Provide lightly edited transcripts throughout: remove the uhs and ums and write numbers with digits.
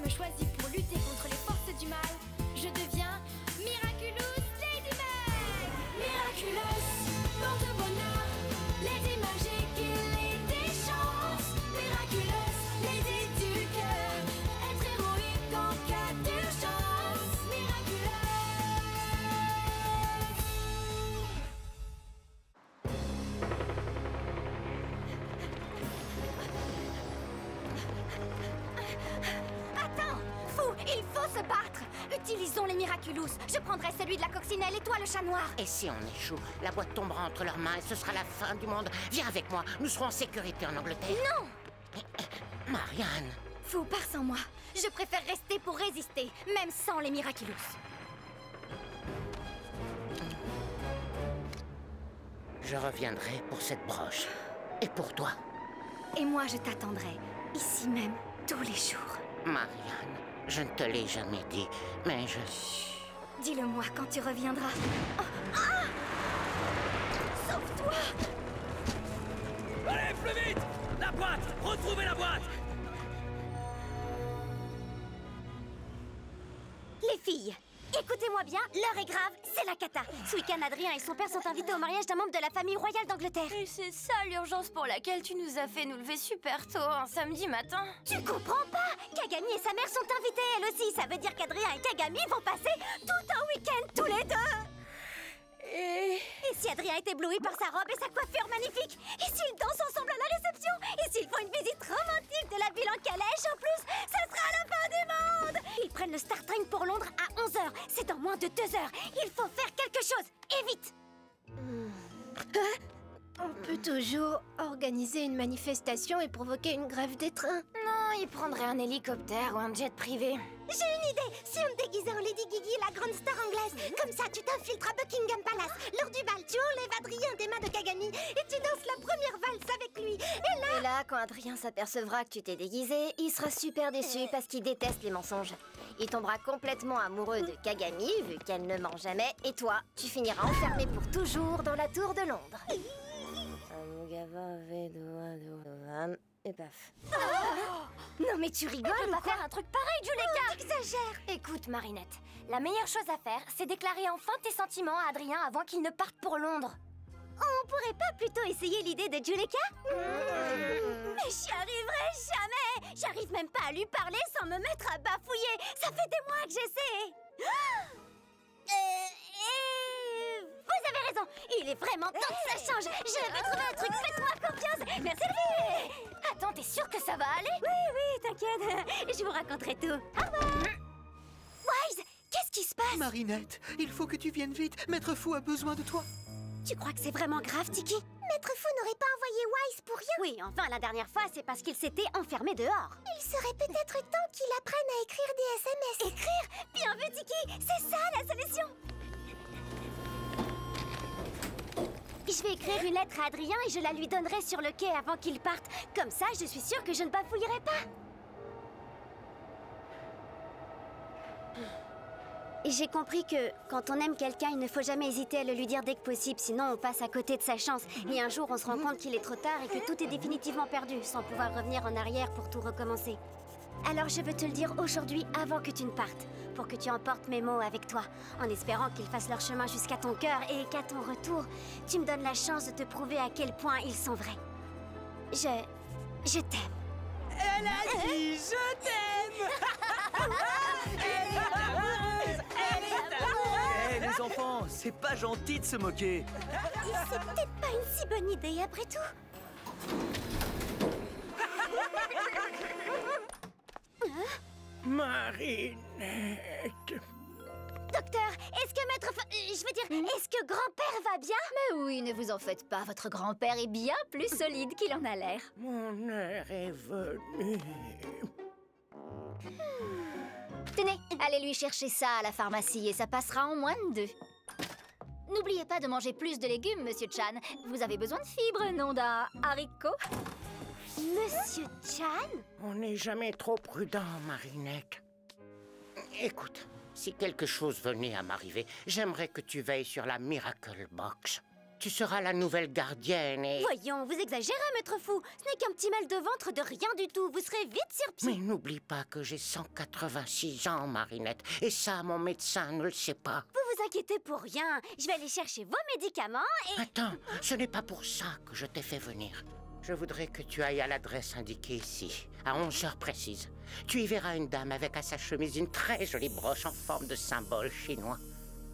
que choisi pour lutter contre les forces du mal, je deviens Miraculous Ladybug. Miraculous, porte-bonheur, Lady magique et Lady chance. Miraculous, Lady du cœur, être héroïque en cas d'urgence. Miraculous. Attends, Fou, il faut se battre. Utilisons les Miraculous. Je prendrai celui de la coccinelle et toi le chat noir. Et si on échoue, la boîte tombera entre leurs mains et ce sera la fin du monde. Viens avec moi, nous serons en sécurité en Angleterre. Non! Marianne, Fou, pars sans moi. Je préfère rester pour résister, même sans les Miraculous. je reviendrai pour cette broche. Et pour toi, Et moi, je t'attendrai, ici même, tous les jours. Marianne, je ne te l'ai jamais dit, mais je... Dis-le-moi quand tu reviendras. Oh, ah! Sauve-toi! Allez, plus vite! La boîte! Retrouvez la boîte! Les filles, écoutez-moi bien, l'heure est grave, c'est la cata. Ce week-end, Adrien et son père sont invités au mariage d'un membre de la famille royale d'Angleterre. Et c'est ça l'urgence pour laquelle tu nous as fait nous lever super tôt un samedi matin. Tu comprends pas? Kagami et sa mère sont invités, elles aussi. Ça veut dire qu'Adrien et Kagami vont passer tout un week-end tous les deux. Et si Adrien est ébloui par sa robe et sa coiffure magnifique? Et s'ils dansent ensemble à la réception? Et s'ils font une visite romantique de la ville en calèche en plus? Ce sera la fin du monde! Ils prennent le Star Train pour Londres à 11h. C'est dans moins de 2 heures. Il faut faire quelque chose. Et vite! On peut toujours organiser une manifestation et provoquer une grève des trains. Non, il prendrait un hélicoptère ou un jet privé. J'ai une idée! Si on te déguisait en Lady Gigi, la grande star anglaise, comme ça tu t'infiltres à Buckingham Palace. Lors du bal, tu enlèves Adrien des mains de Kagami et tu danses la première valse avec lui. Et là, quand Adrien s'apercevra que tu t'es déguisé, il sera super déçu parce qu'il déteste les mensonges. Il tombera complètement amoureux de Kagami, vu qu'elle ne ment jamais, et toi, tu finiras enfermé pour toujours dans la tour de Londres. Et paf. non mais tu rigoles On peut pas faire un truc pareil, Juleka! T'exagères! Écoute, Marinette, la meilleure chose à faire, c'est déclarer enfin tes sentiments à Adrien avant qu'il ne parte pour Londres. On pourrait pas plutôt essayer l'idée de Juleka? Mais j'y arriverai jamais! J'arrive même pas à lui parler sans me mettre à bafouiller! Ça fait des mois que j'essaie! Vous avez raison! Il est vraiment temps que ça change! Je vais trouver un truc, faites-moi confiance! Merci les filles! Attends, t'es sûre que ça va aller? Oui, t'inquiète! Je vous raconterai tout! Au revoir! Wise! Qu'est-ce qui se passe? Marinette, il faut que tu viennes vite. Maître Fou a besoin de toi. Tu crois que c'est vraiment grave, Tiki? Maître Fou n'aurait pas envoyé Wise pour rien. Oui, enfin, la dernière fois, c'est parce qu'il s'était enfermé dehors. Il serait peut-être temps qu'il apprenne à écrire des SMS. Écrire? Bien vu, Tiki! C'est ça, la solution! Je vais écrire une lettre à Adrien et je la lui donnerai sur le quai avant qu'il parte. Comme ça, je suis sûre que je ne bafouillerai pas. J'ai compris que quand on aime quelqu'un, il ne faut jamais hésiter à le lui dire dès que possible, sinon on passe à côté de sa chance. Et un jour, on se rend compte qu'il est trop tard et que tout est définitivement perdu, sans pouvoir revenir en arrière pour tout recommencer. Alors je veux te le dire aujourd'hui avant que tu ne partes, pour que tu emportes mes mots avec toi, en espérant qu'ils fassent leur chemin jusqu'à ton cœur et qu'à ton retour, tu me donnes la chance de te prouver à quel point ils sont vrais. Je t'aime. Elle a dit je t'aime! Elle est amoureuse! Elle est amoureuse! Hé les enfants, c'est pas gentil de se moquer. C'est peut-être pas une si bonne idée après tout. Marinette... Docteur, est-ce que est-ce que grand-père va bien? Mais oui, ne vous en faites pas, votre grand-père est bien plus solide qu'il en a l'air. Mon heure est venue. Tenez, allez lui chercher ça à la pharmacie et ça passera en moins de 2. N'oubliez pas de manger plus de légumes, Monsieur Chan. Vous avez besoin de fibres, non d'un haricot. Monsieur Chan? On n'est jamais trop prudent, Marinette. Écoute, si quelque chose venait à m'arriver, j'aimerais que tu veilles sur la Miracle Box. Tu seras la nouvelle gardienne et... Voyons, vous exagérez, maître fou. Ce n'est qu'un petit mal de ventre de rien du tout. Vous serez vite sur pied. Mais n'oublie pas que j'ai 186 ans, Marinette. Et ça, mon médecin ne le sait pas. Vous vous inquiétez pour rien. Je vais aller chercher vos médicaments et... Attends, ce n'est pas pour ça que je t'ai fait venir. Je voudrais que tu ailles à l'adresse indiquée ici, à 11 heures précises. Tu y verras une dame avec à sa chemise une très jolie broche en forme de symbole chinois.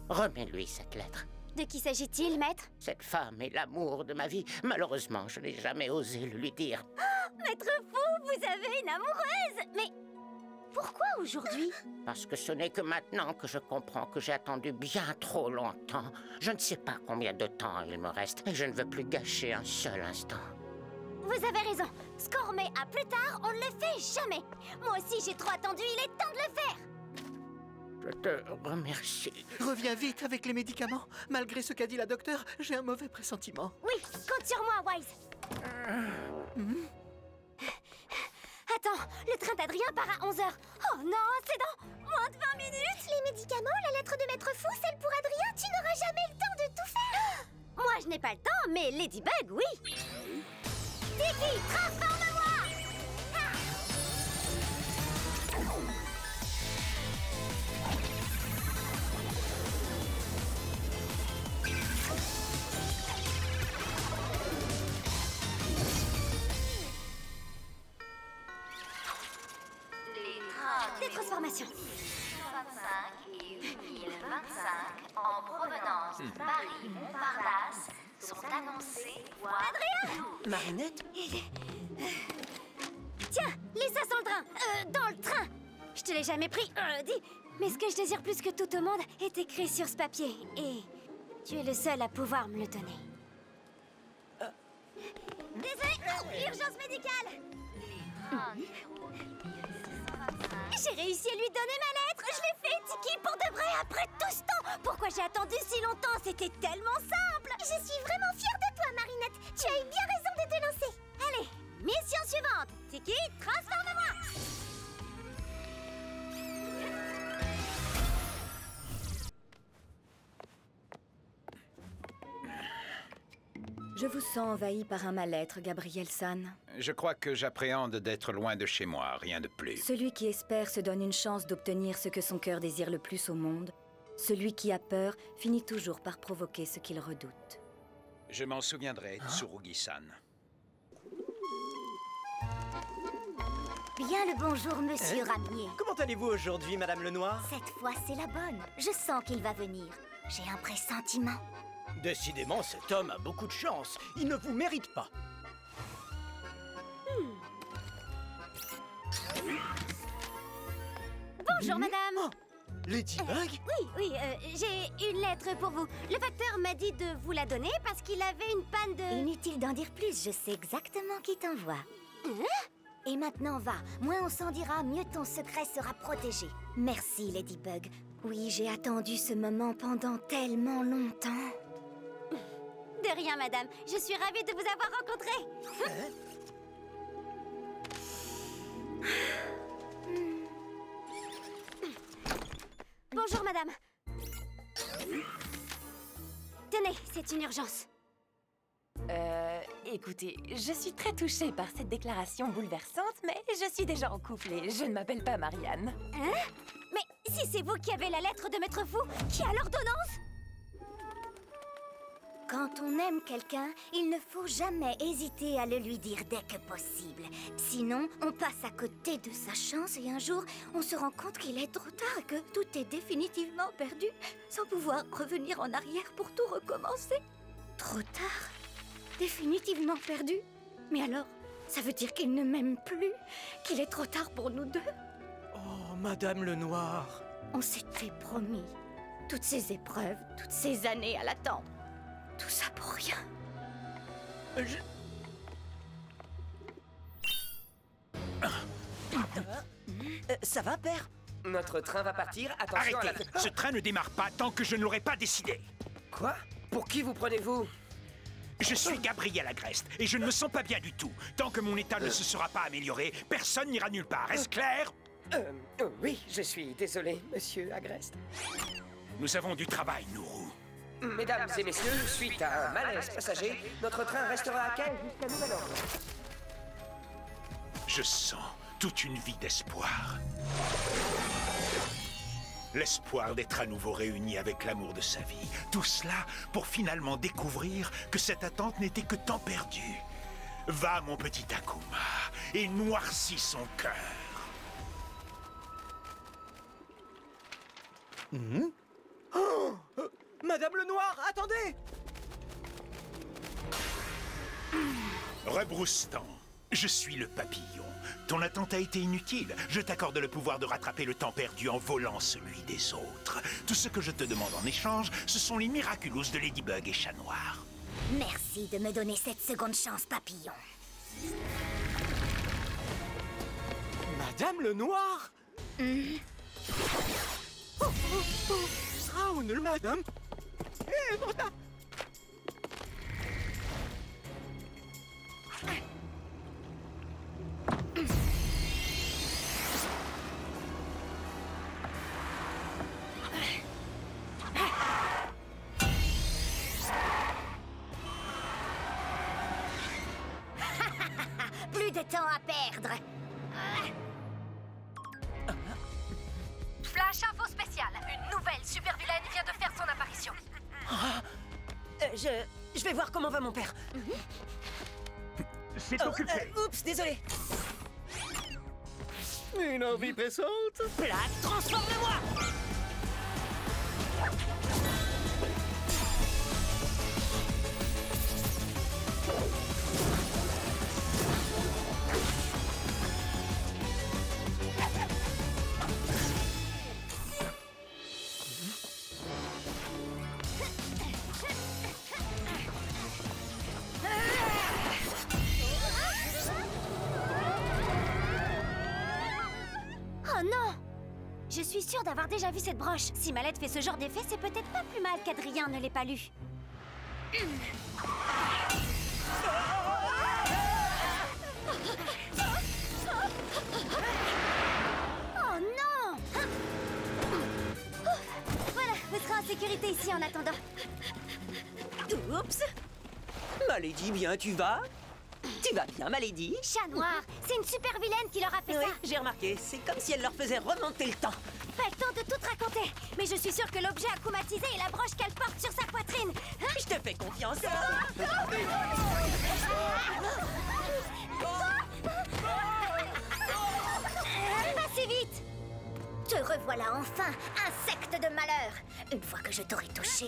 Remets-lui cette lettre. De qui s'agit-il, maître? Cette femme est l'amour de ma vie. Malheureusement, je n'ai jamais osé le lui dire. Maître fou, vous avez une amoureuse! Mais pourquoi aujourd'hui? Parce que ce n'est que maintenant que je comprends que j'ai attendu bien trop longtemps. Je ne sais pas combien de temps il me reste et je ne veux plus gâcher un seul instant. Vous avez raison. Ce qu'on remet à plus tard, on ne le fait jamais. Moi aussi, j'ai trop attendu. Il est temps de le faire. Je te remercie. Reviens vite avec les médicaments. Malgré ce qu'a dit la docteure, j'ai un mauvais pressentiment. Oui, compte sur moi, Wise. Attends, le train d'Adrien part à 11h. Oh non, c'est dans moins de 20 minutes. Les médicaments, la lettre de maître fou, celle pour Adrien, tu n'auras jamais le temps de tout faire. Moi, je n'ai pas le temps, mais Ladybug, oui. Tiki, transforme-moi! Des transformations. 25 et 8025 en provenance de Paris-Montparnasse sont annoncés voie... Marinette? Tiens, lis ça sur le train. Dans le train. Je te l'ai jamais pris. Dis. Mais ce que je désire plus que tout au monde est écrit sur ce papier. Et tu es le seul à pouvoir me le donner. Désolé. Urgence médicale. J'ai réussi à lui donner ma lettre. Je l'ai fait, Tiki, pour de vrai, après tout ce temps. Pourquoi j'ai attendu si longtemps? C'était tellement simple. Je suis vraiment fière de toi, Marinette. Tu as eu bien raison de te lancer. Allez, mission suivante. Tiki, transforme-moi. Je vous sens envahi par un mal-être, Gabriel-san. Je crois que j'appréhende d'être loin de chez moi, rien de plus. Celui qui espère se donne une chance d'obtenir ce que son cœur désire le plus au monde. Celui qui a peur finit toujours par provoquer ce qu'il redoute. Je m'en souviendrai, Tsurugi-san. Bien le bonjour, monsieur Ramier. Comment allez-vous aujourd'hui, Madame Lenoir? Cette fois, c'est la bonne. Je sens qu'il va venir. J'ai un pressentiment. Décidément, cet homme a beaucoup de chance. Il ne vous mérite pas. Bonjour, madame. Oh, Ladybug? Oui, j'ai une lettre pour vous. Le facteur m'a dit de vous la donner parce qu'il avait une panne de... Inutile d'en dire plus, je sais exactement qui t'envoie. Et maintenant, va. Moins on s'en dira, mieux ton secret sera protégé. Merci, Ladybug. Oui, j'ai attendu ce moment pendant tellement longtemps. De rien, madame. Je suis ravie de vous avoir rencontré. Bonjour, madame. Tenez, c'est une urgence. Écoutez, je suis très touchée par cette déclaration bouleversante, mais je suis déjà en couple et je ne m'appelle pas Marianne. Hein? Mais si c'est vous qui avez la lettre de Maître Fou, qui a l'ordonnance? Quand on aime quelqu'un, il ne faut jamais hésiter à le lui dire dès que possible. Sinon, on passe à côté de sa chance et un jour, on se rend compte qu'il est trop tard et que tout est définitivement perdu, sans pouvoir revenir en arrière pour tout recommencer. Trop tard? Définitivement perdu? Mais alors, ça veut dire qu'il ne m'aime plus, qu'il est trop tard pour nous deux? Oh, Madame Lenoir. On s'était promis. Toutes ces épreuves, toutes ces années à l'attendre. Tout ça pour rien. Ça va, père? Notre train va partir, attention Arrêtez! à la... Ce train ne démarre pas tant que je ne l'aurai pas décidé. Quoi? Pour qui vous prenez-vous? Je suis Gabriel Agreste et je ne me sens pas bien du tout. Tant que mon état ne se sera pas amélioré, personne n'ira nulle part. Est-ce clair? Oui, je suis désolé, monsieur Agreste. Nous avons du travail, Nourou. Mesdames et messieurs, suite à un malaise passager, notre train restera à quai jusqu'à nouvel ordre. Je sens toute une vie d'espoir. L'espoir d'être à nouveau réuni avec l'amour de sa vie. Tout cela pour finalement découvrir que cette attente n'était que temps perdu. Va, mon petit Akuma, et noircis son cœur. Oh, Madame le Noir, attendez! Rebroustan, je suis le papillon. Ton attente a été inutile. Je t'accorde le pouvoir de rattraper le temps perdu en volant celui des autres. Tout ce que je te demande en échange, ce sont les Miraculous de Ladybug et Chat Noir. Merci de me donner cette seconde chance, papillon. Madame le Noir? Round, madame. Eh, voilà. Plus de temps à perdre. Flash info spéciale. Une nouvelle super-vilaine vient de faire son apparition. Je vais voir comment va mon père. C'est occupé. Oups, désolé. Une envie pressante. Plaque, transforme-moi! Oh non! Je suis sûre d'avoir déjà vu cette broche. Si Mallette fait ce genre d'effet, c'est peut-être pas plus mal qu'Adrien ne l'ait pas lu. Oh non! Voilà, vous serez en sécurité ici en attendant. Oups! Malady, bien, tu vas? Tu vas bien, Malady? Chat Noir, c'est une super vilaine qui leur a fait Oui, ça. j'ai remarqué. C'est comme si elle leur faisait remonter le temps. Pas le temps de tout raconter. Mais je suis sûre que l'objet akumatisé est la broche qu'elle porte sur sa poitrine. Hein? Je te fais confiance. Assez vite! Te revoilà enfin, insecte de malheur! Une fois que je t'aurai touché,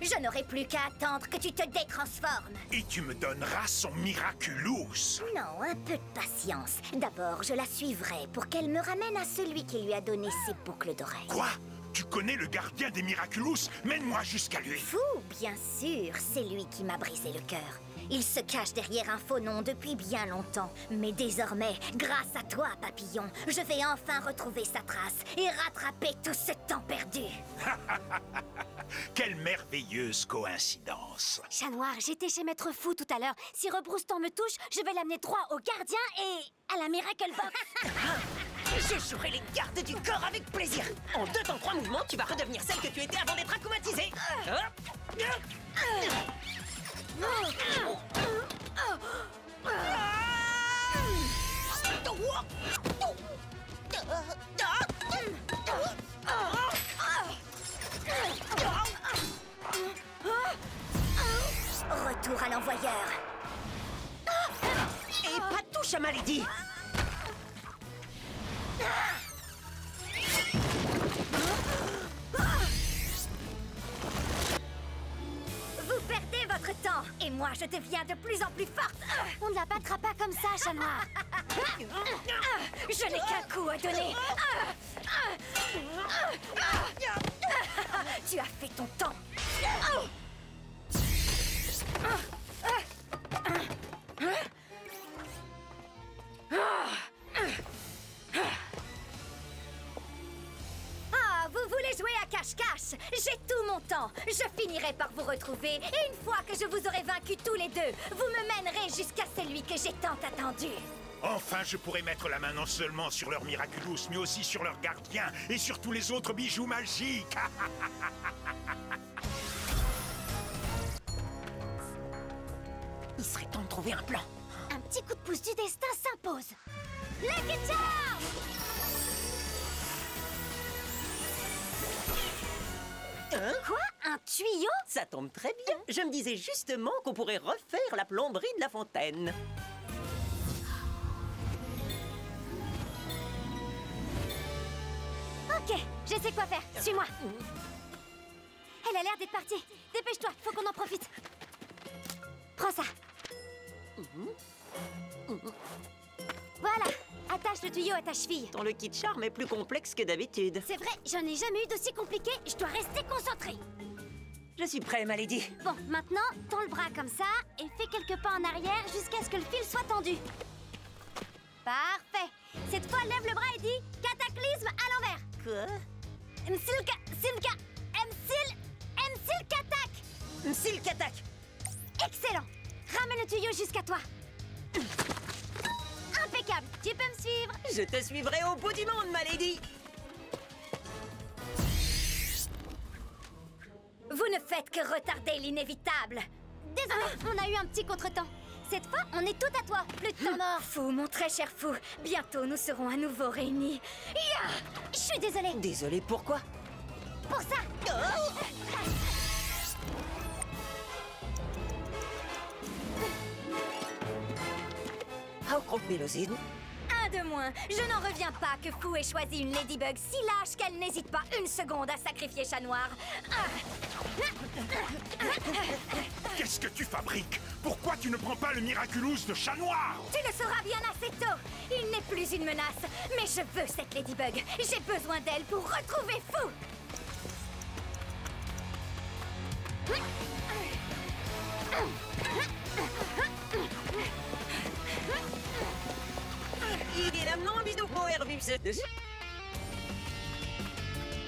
je n'aurai plus qu'à attendre que tu te détransformes. Et tu me donneras son Miraculous. Non, un peu de patience. D'abord, je la suivrai pour qu'elle me ramène à celui qui lui a donné ses boucles d'oreilles. Quoi? Tu connais le gardien des Miraculous? Mène-moi jusqu'à lui. Fou, bien sûr, c'est lui qui m'a brisé le cœur. Il se cache derrière un faux nom depuis bien longtemps. Mais désormais, grâce à toi, papillon, je vais enfin retrouver sa trace et rattraper tout ce temps perdu. Quelle merveilleuse coïncidence. Chat Noir, j'étais chez Maître Fou tout à l'heure. Si Rebroustan me touche, je vais l'amener droit au gardien et à la Miracle Box. Je jouerai les gardes du corps avec plaisir. En 2 temps 3 mouvements, tu vas redevenir celle que tu étais avant d'être akumatisée. Retour à l'envoyeur. Et pas de touche à Malady. Vous perdez votre temps et moi je deviens de plus en plus forte. On ne la battra pas comme ça, Chat Noir. Je n'ai qu'un coup à donner. Tu as fait ton temps. Ah, vous voulez jouer à cache-cache? J'ai tout mon temps. Je finirai par vous retrouver. Et une fois que je vous aurai vaincus tous les deux, vous me mènerez jusqu'à celui que j'ai tant attendu. Enfin, je pourrais mettre la main non seulement sur leur Miraculous, mais aussi sur leur gardien et sur tous les autres bijoux magiques. Il serait temps de trouver un plan. Un petit coup de pouce du destin s'impose. Lucky Charm! Hein? Quoi? Un tuyau? Ça tombe très bien. Je me disais justement qu'on pourrait refaire la plomberie de la fontaine. Ok, je sais quoi faire. Suis-moi. Elle a l'air d'être partie. Dépêche-toi, faut qu'on en profite. Prends ça. Voilà, attache le tuyau à ta cheville. Ton Lucky Charm est plus complexe que d'habitude. C'est vrai, j'en ai jamais eu d'aussi compliqué. Je dois rester concentrée. Je suis prêt, ma lady. Bon, maintenant, tends le bras comme ça et fais quelques pas en arrière jusqu'à ce que le fil soit tendu. Parfait. Cette fois, lève le bras et dis « Cataclysme à l'envers ». Quoi? Msilkatak. Excellent. Ramène le tuyau jusqu'à toi. Impeccable. Tu peux me suivre? Je te suivrai au bout du monde, ma lady. Vous ne faites que retarder l'inévitable. Désolé, on a eu un petit contretemps. Cette fois, on est tout à toi. Plus de temps mort. Fou, mon très cher fou. Bientôt, nous serons à nouveau réunis. Je suis désolée. Désolé, pourquoi? Pour ça. Mélosine. Un de moins. Je n'en reviens pas que Fou ait choisi une Ladybug si lâche qu'elle n'hésite pas une seconde à sacrifier Chat Noir. Qu'est-ce que tu fabriques? Pourquoi tu ne prends pas le Miraculous de Chat Noir? Tu le sauras bien assez tôt. Il n'est plus une menace. Mais je veux cette Ladybug. J'ai besoin d'elle pour retrouver Fou.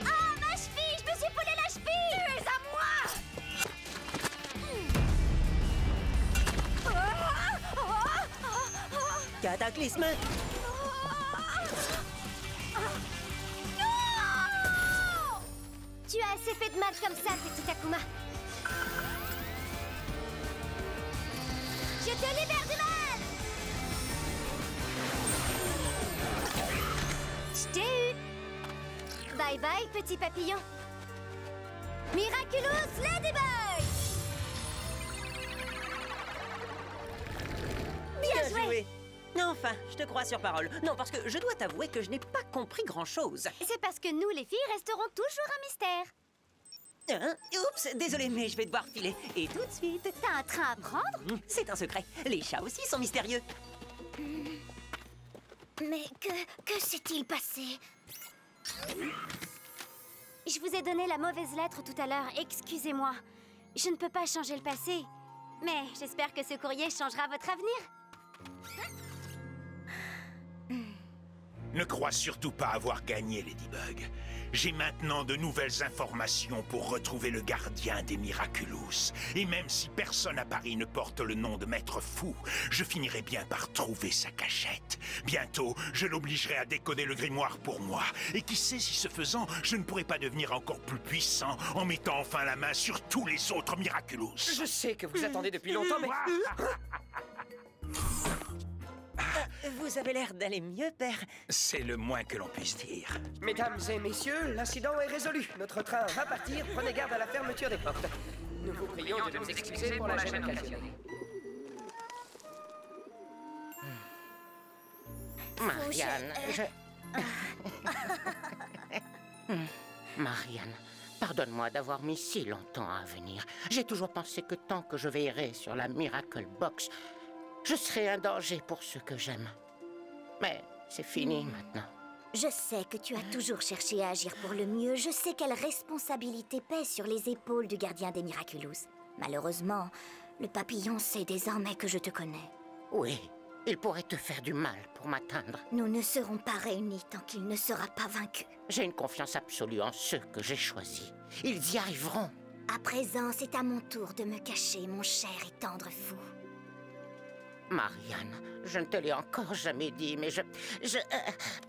Ah, ma cheville! Je me suis foulé la cheville! Tu es à moi! Cataclysme. Tu as assez fait de mal comme ça, petit Akuma. Je te libère du mal! Je t'ai eu! Bye bye, petit papillon. Miraculous Ladybug! Bien joué. Enfin, je te crois sur parole. Non, parce que je dois t'avouer que je n'ai pas compris grand-chose. C'est parce que nous, les filles, resterons toujours un mystère. Hein? Oups, désolé, mais je vais devoir filer. Et tout de suite. T'as un train à prendre? C'est un secret. Les chats aussi sont mystérieux. Mais que s'est-il passé? Je vous ai donné la mauvaise lettre tout à l'heure. Excusez-moi. Je ne peux pas changer le passé. Mais j'espère que ce courrier changera votre avenir. Ne crois surtout pas avoir gagné, Ladybug. J'ai maintenant de nouvelles informations pour retrouver le gardien des Miraculous. Et même si personne à Paris ne porte le nom de Maître Fou, je finirai bien par trouver sa cachette. Bientôt, je l'obligerai à décoder le grimoire pour moi. Et qui sait si ce faisant, je ne pourrai pas devenir encore plus puissant en mettant enfin la main sur tous les autres Miraculous. Je sais que vous attendez depuis longtemps, mais... Vous avez l'air d'aller mieux, père. C'est le moins que l'on puisse dire. Mesdames et messieurs, l'incident est résolu. Notre train va partir. Prenez garde à la fermeture des portes. Nous vous prions de nous excuser pour la gêne occasionnée. Marianne, Marianne, pardonne-moi d'avoir mis si longtemps à venir. J'ai toujours pensé que tant que je veillerai sur la Miracle Box, je serai un danger pour ceux que j'aime. Mais c'est fini maintenant. Je sais que tu as toujours cherché à agir pour le mieux. Je sais quelle responsabilité pèse sur les épaules du gardien des Miraculous. Malheureusement, le papillon sait désormais que je te connais. Oui, il pourrait te faire du mal pour m'atteindre. Nous ne serons pas réunis tant qu'il ne sera pas vaincu. J'ai une confiance absolue en ceux que j'ai choisis. Ils y arriveront. À présent, c'est à mon tour de me cacher, mon cher et tendre fou. Marianne, je ne te l'ai encore jamais dit, mais je...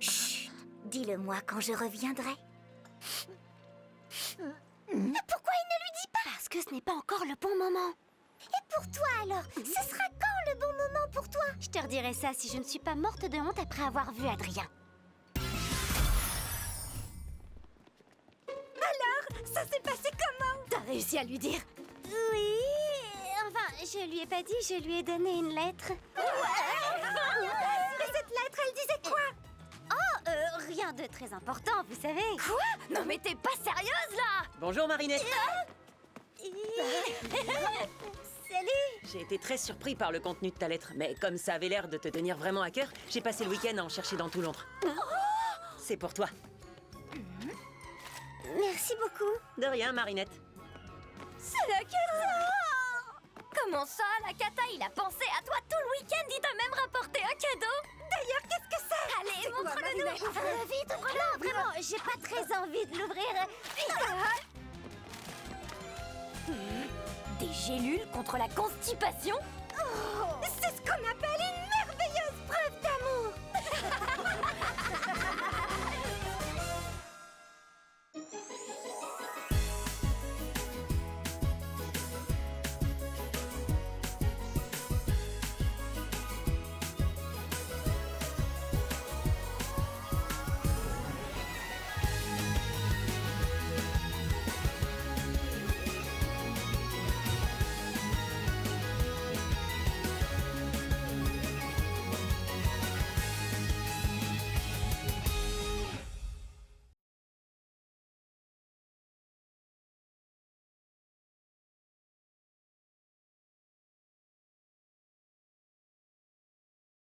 Chut, dis-le-moi quand je reviendrai. Pourquoi il ne lui dit pas? Parce que ce n'est pas encore le bon moment. Et pour toi alors, ce sera je te redirai ça si je ne suis pas morte de honte après avoir vu Adrien. Alors, ça s'est passé comment? T'as réussi à lui dire? Oui... Enfin, je lui ai pas dit, je lui ai donné une lettre. Mais cette lettre, elle disait quoi? Oh, rien de très important, vous savez. Quoi? Non mais t'es pas sérieuse, là? Bonjour, Marinette. Salut. J'ai été très surpris par le contenu de ta lettre, mais comme ça avait l'air de te tenir vraiment à cœur, j'ai passé le week-end à en chercher dans tout Londres. C'est pour toi. Merci beaucoup. De rien, Marinette. C'est la Cata! Comment ça, la Cata, il a pensé à toi tout le week-end, il t'a même rapporté un cadeau? D'ailleurs, qu'est-ce que c'est? Allez, montre-le-nous! Vite, ouvre-le! Vraiment, j'ai pas très envie de l'ouvrir. Des gélules contre la constipation?